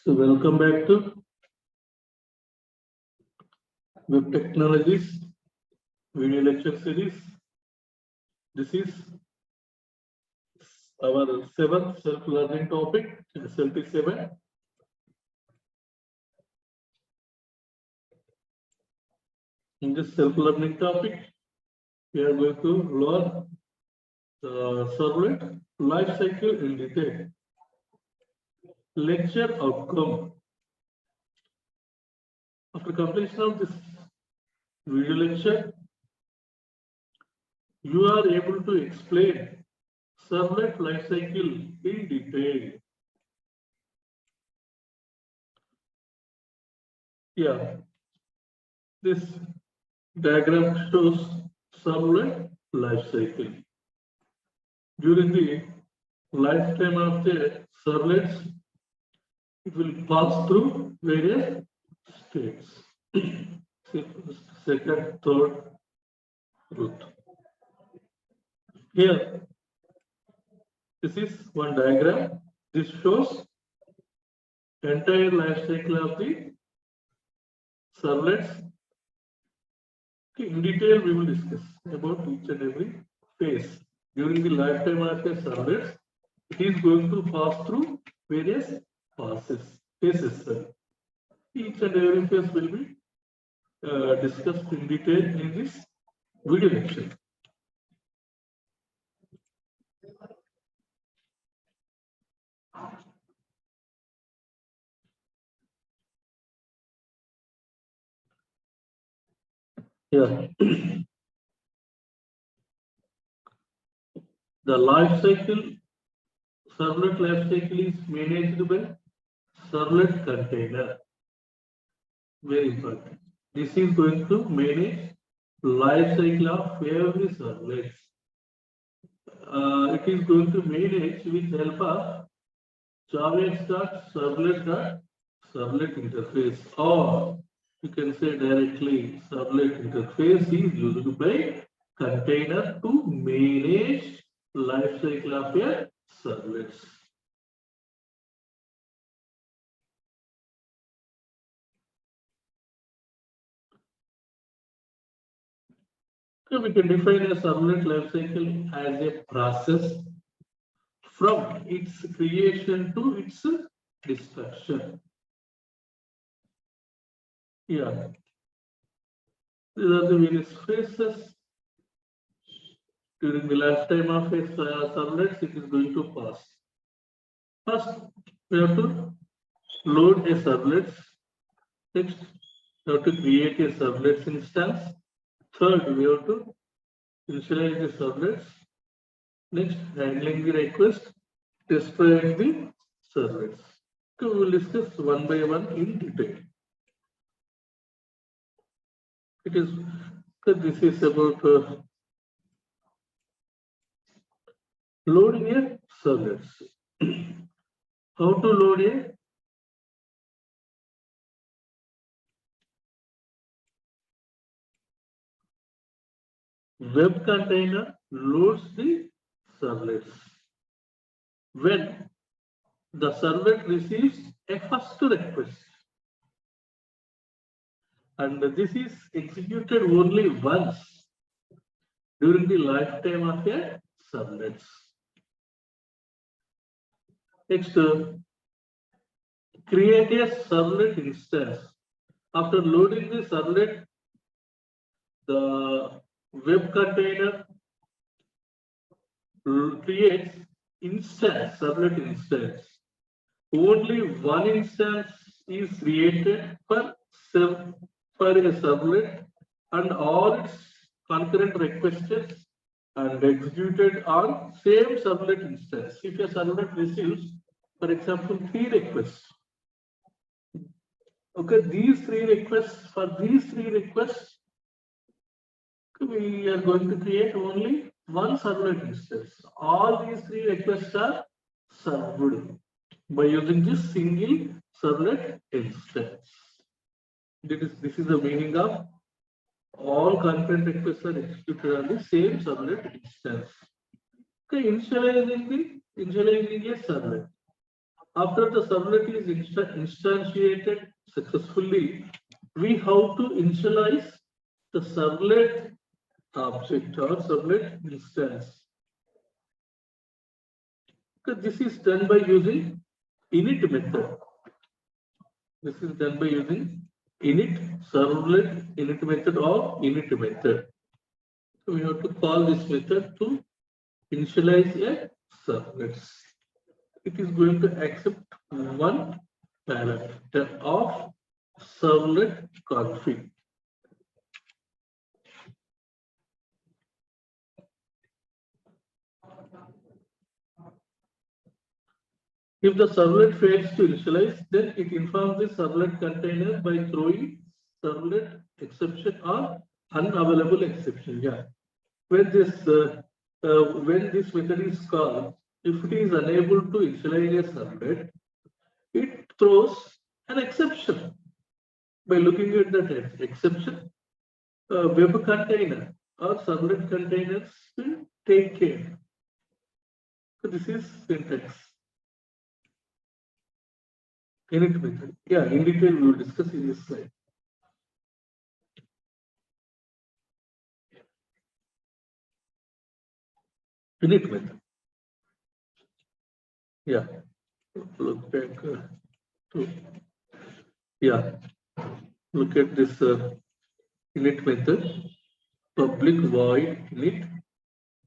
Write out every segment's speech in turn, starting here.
So welcome back to Web Technologies video lecture series. This is our seventh self-learning topic, SLT 7. In this self-learning topic, we are going to learn the servlet life cycle in detail. Lecture outcome. After completion of this video lecture, you are able to explain servlet life cycle in detail. Yeah, this diagram shows servlet life cycle. During the lifetime of the servlets, it will pass through various states. Second, third, root. Here, this is one diagram. This shows entire life cycle of the servlets. Okay, in detail, we will discuss about each and every phase. During the lifetime of a servlet, it is going to pass through various phases. Each and every phase will be discussed in detail in this video lecture. Yeah. The life cycle, servlet life cycle is managed by servlet container. Very important. This is going to manage life cycle of every servlet. It is going to manage with help of JavaX.servlet interface, or you can say directly servlet interface is used by container to manage life cycle of a servlets. So we can define a servlet life cycle as a process from its creation to its destruction. Yeah, these are the various phases during the lifetime of a servlet. It is going to pass. First, we have to load a servlet. Next, we have to create a servlet instance. Third, we have to initialize the servlets. Next, handling the request, destroying the servlets. So we will discuss one by one in detail. This is about loading a servlets. How to load a web container loads the servlets when the servlet receives a first request, and this is executed only once during the lifetime of a servlets. Next, create a servlet instance. After loading the servlet, the web container creates servlet instance. Only one instance is created for a servlet, and all its concurrent requests and executed on same servlet instance. If a servlet receives, for example, 3 requests, okay, these 3 requests, we are going to create only one servlet instance. All these 3 requests are served by using this single servlet instance. This is the meaning of all concurrent requests are executed on the same servlet instance. Okay, initializing a servlet. After the servlet is instantiated successfully, we have to initialize the servlet object or servlet instance. So this is done by using init method. This is done by using init servlet init method or init method. So we have to call this method to initialize a servlet. It is going to accept one parameter of servlet config. If the servlet fails to initialize, then it informs the servlet container by throwing servlet exception or unavailable exception. Yeah. When this method is called, if it is unable to initialize a servlet, it throws an exception. By looking at that exception, web container or servlet containers will take care. So this is syntax. Init method. Yeah, in detail we will discuss in this slide. Init method. Yeah. Look back to. Yeah. Look at this init method. Public void init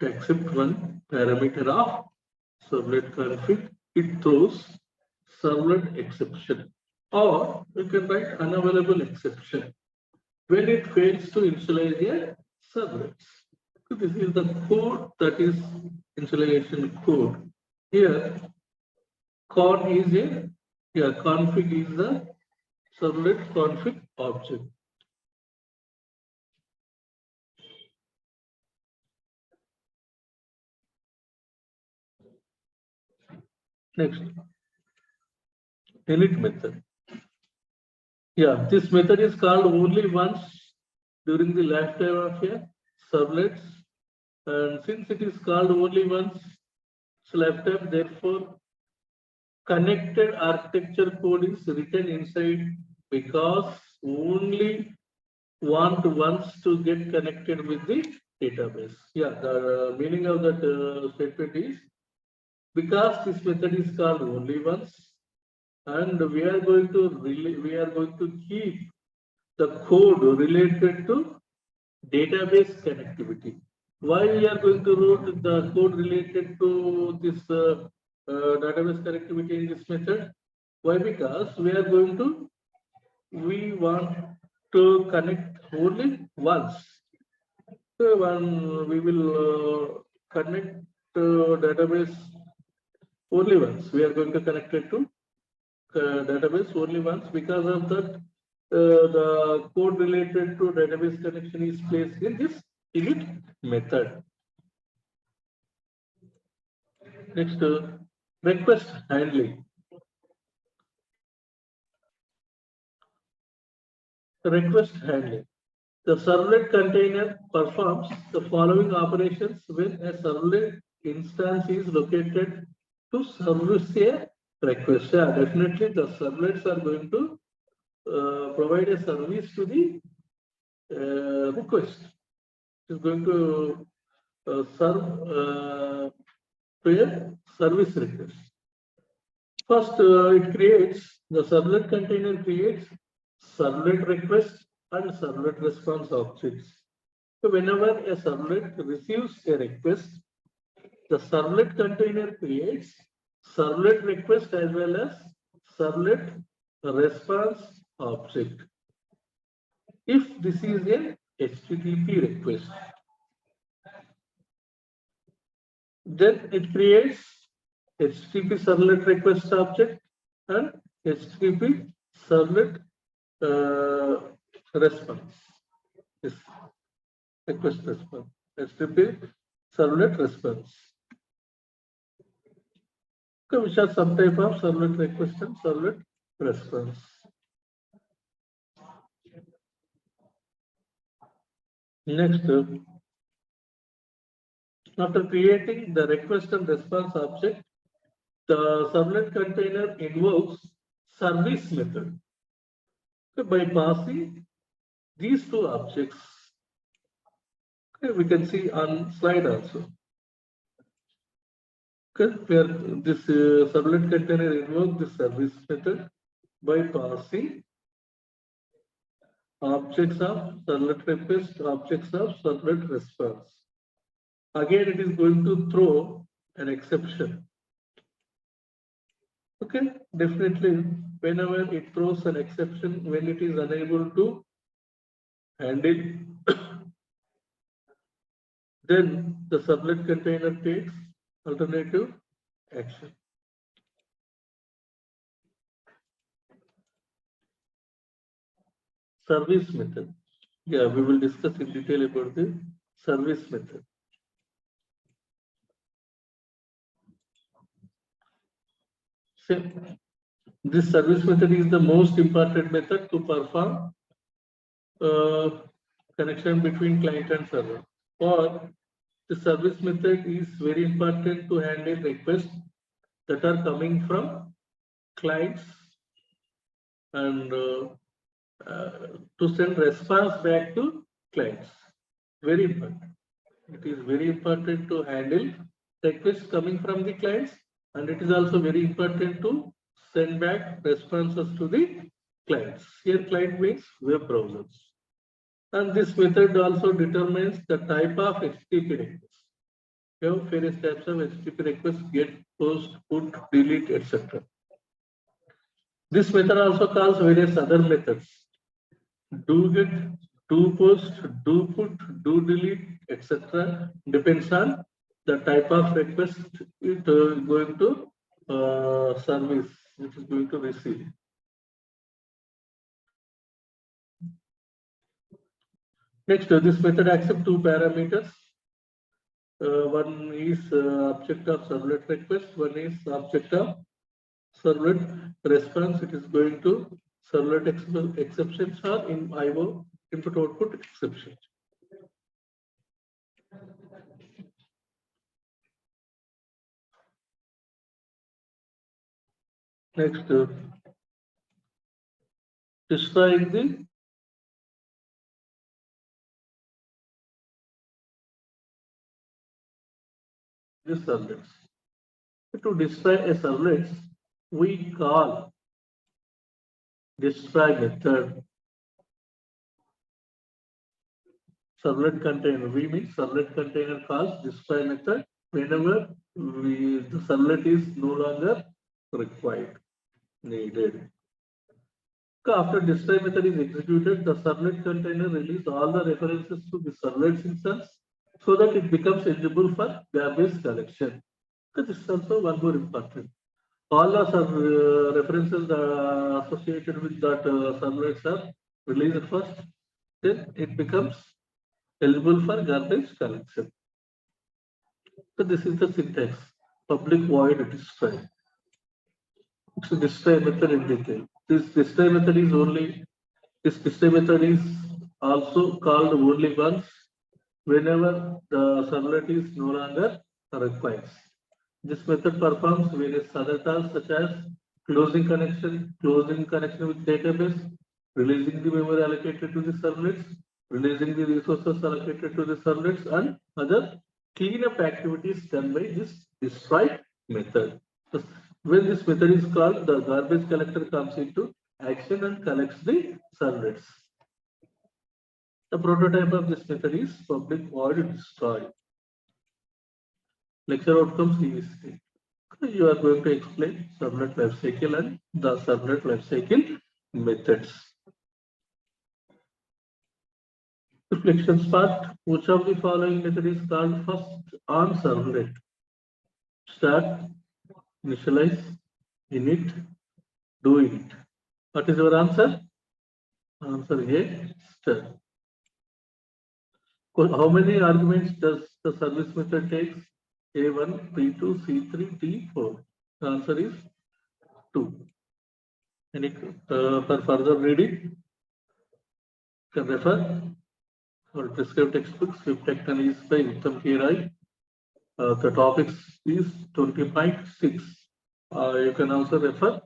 to accept one parameter of servlet config. It throws servlet exception, or you can write unavailable exception when it fails to initialize a servlet. So this is the code, that is initialization code. Here, con is a, yeah, config is the servlet config object. Next, init method. Yeah, this method is called only once during the lifetime of a servlet, and since it is called only once its lifetime, therefore connected architecture code is written inside, because only wants to get connected with the database. Yeah, the meaning of that statement is, because this method is called only once, and we are going to keep the code related to database connectivity. Why we are going to write the code related to this database connectivity in this method? Why? Because we want to connect only once. So when we will connect database only once, we are going to connect it to database only once. Because of that, the code related to database connection is placed in this init method. Next, request handling. Request handling. The servlet container performs the following operations when a servlet instance is located to service a request. Yeah, definitely the servlets are going to provide a service to the request. It is going to serve to a service request. First, the servlet container creates servlet request and servlet response objects. So whenever a servlet receives a request, the servlet container creates servlet request as well as servlet response object. If this is a HTTP request, then it creates HTTP servlet request object and HTTP servlet response. Yes. Request response. HTTP servlet response. So which are some type of servlet request and servlet response. Next, after creating the request and response object, The servlet container invokes service method by passing these two objects. Okay, we can see on slide also. Okay, where this servlet container invokes the service method by passing objects of servlet request, objects of servlet response. Again, it is going to throw an exception. Okay, definitely, whenever it throws an exception, when it is unable to handle, then the servlet container takes alternative action. Service method. Yeah, we will discuss in detail about the service method. So, this service method is the most important method to perform connection between client and server. Or the service method is very important to handle requests that are coming from clients and to send response back to clients. Very important. It is very important to handle requests coming from the clients, and it is also very important to send back responses to the clients. Here client means web browsers. And this method also determines the type of HTTP request. You have various types of HTTP requests: get, post, put, delete, etc. This method also calls various other methods: do get, do post, do put, do delete, etc. Depends on the type of request it going to service, it is going to receive. Next, this method accepts two parameters. One is object of servlet request, one is object of servlet response. It is going to servlet exceptions or in IO input output exceptions. Next, destroying the servlets. To destroy a servlet, we call destroy method servlet container. We mean servlet container calls destroy method whenever the servlet is no longer required, needed. After destroy method is executed, the servlet container releases all the references to the servlet instance so that it becomes eligible for garbage collection. This is also one more important. All the references associated with that servlets are released first, then it becomes eligible for garbage collection. So this is the syntax: public void destroy. So destroy method in detail. This destroy method is also called only once whenever the servlet is no longer required. This method performs various other tasks such as closing connection with database, releasing the memory allocated to the servlets, releasing the resources allocated to the servlets, and other cleanup activities done by this destroy method. So when this method is called, the garbage collector comes into action and collects the servlets. The prototype of this method is public void destroy. Lecture outcomes is you are going to explain servlet lifecycle and the servlet lifecycle methods. Reflections part: which of the following method is called first on servlet? Start, initialize, init, do init. What is your answer? Answer A, start. How many arguments does the service method take? A1, P2, C3, T4. The answer is 2. Any for further reading, can refer our prescribed textbooks. Swift Techno is by Uttam K. Rai. The topics is 20.6. You can also refer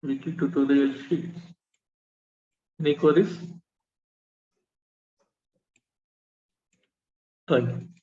wiki tutorial sheets. Any queries? Thank you.